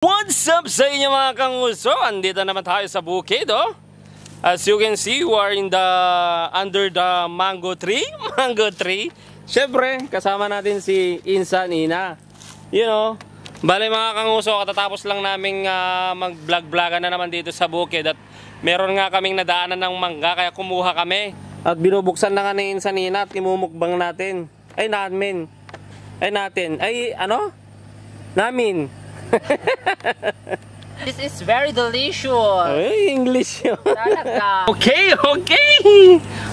What's up sa inyo mga kanguso? Andito naman tayo sa bukid, oh. As you can see, we are under the mango tree. Mango tree. Siyempre, kasama natin si Insa, Nina. You know, bale mga kanguso, katatapos lang namin mag-vlog-vlogan na naman dito sa bukid. At meron nga kaming nadaanan ng mangga, kaya kumuha kami. At binubuksan na nga ni Insa, Nina, at imumukbang natin. Namin. This is very delicious. Ay, English yun. Talaga. Okay.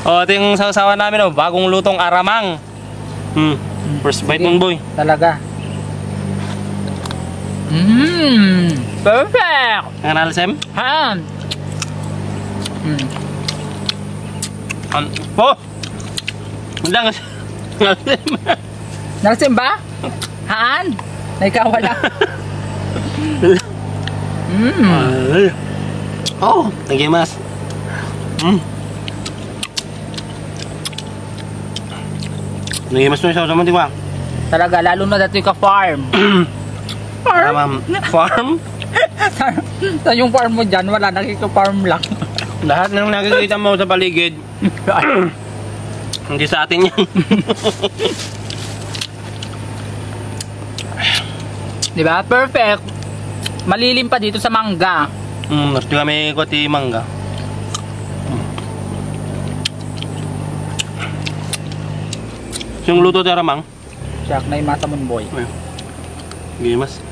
O, ito yung sasawa namin, oh. Bagong lutong aramang. First bite mo, boy. Talaga. Perfect. Ang analsem? Han. Oh! Lang. Nalsim ba? Han? Naikawala. Oh, thank you, mas. Nagimas mo siya sa mga tingwa. Talaga, lalo na dati ka farm. Farm? Sa yung farm mo dyan, wala, nakika-farm lang. Lahat ng nakikita mo sa paligid, hindi sa atin yan. Diba? Perfect. Malilim pa dito sa mangga. Nasti kami kuti mangga. Yung luto tayo ramang? Siyak na yung mata mo, boy. Gimas.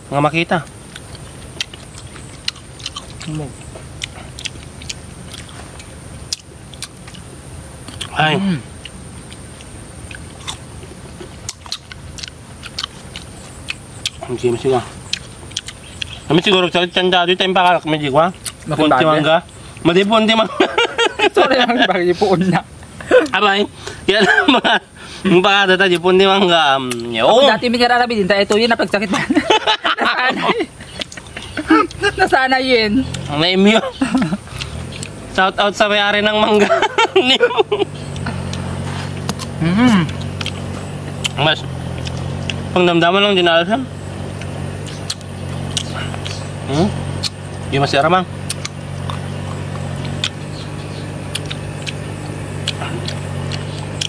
Nga makita. Ay. Hindi masih ka. Kami siguro sa tanda dito tayong pakalak medyo ka. Punti mangga. Punti mangga. Sorry lang, bakit ipuon na. Abay, kaya mga baka data di punti mangga. Ako dati may kararabi din tayo ito yun na pagsakit na. Nasanay yun. Name yun. Shout out sa may-ari ng mangga. Mas, pang damdaman lang dinalasan. Di masih aramang.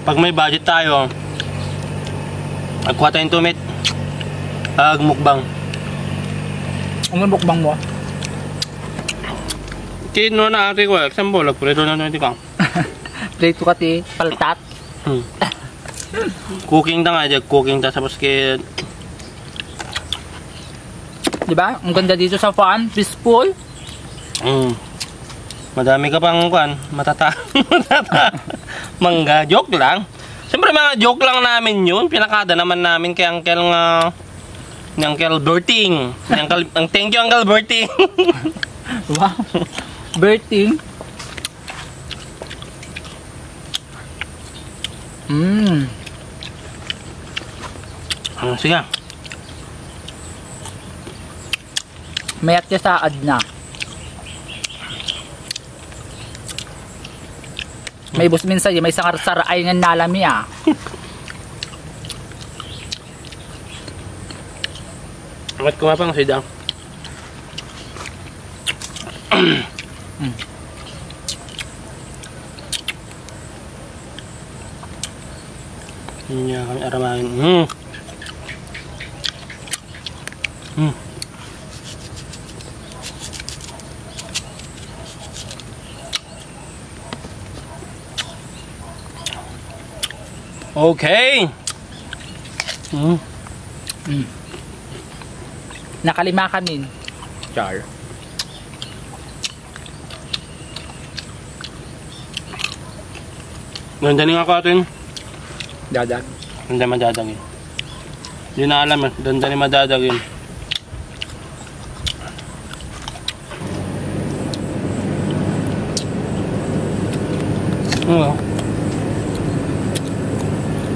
Pag may budget tayo, magkuha tayong tumit. Mukbang. Ang mukbang mo? Kino na ate ko, example, prito na ito kang. Prito ka ti, paltat. Cooking ta nga, cooking ta tapos kaya. Diba? Ang ganda dito sa farm, peaceful. Madami ka pang kuan, matata. Mangga, joke lang. Siyempre mga joke lang namin yun. Pinakada naman namin kay Uncle Berting. Thank you, Uncle Berting. Wow. Berting. Sige. Mayat ka saad na. May busmin sa'yo, may sangar-saray nga nalami ah. Angat ko nga pang sidang. Hindi kami aramangin. Okay. Nakalima kami. Char. Ganda nga ko atin. Dadag. Ganda madadagin. Hindi na alam eh. Ganda ni madadagin.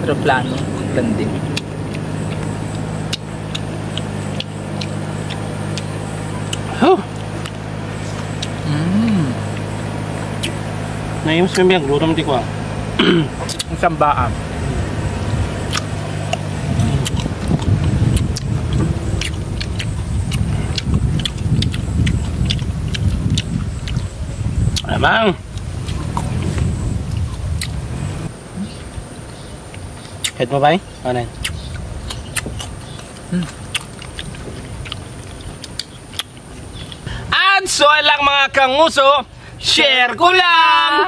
Aeroplano. Landing. Naimos kami ang glutam di ko. Ang sambaan. Lamang. Hit mo ba eh? Ano yun? At so lang mga kanguso, share ko lang!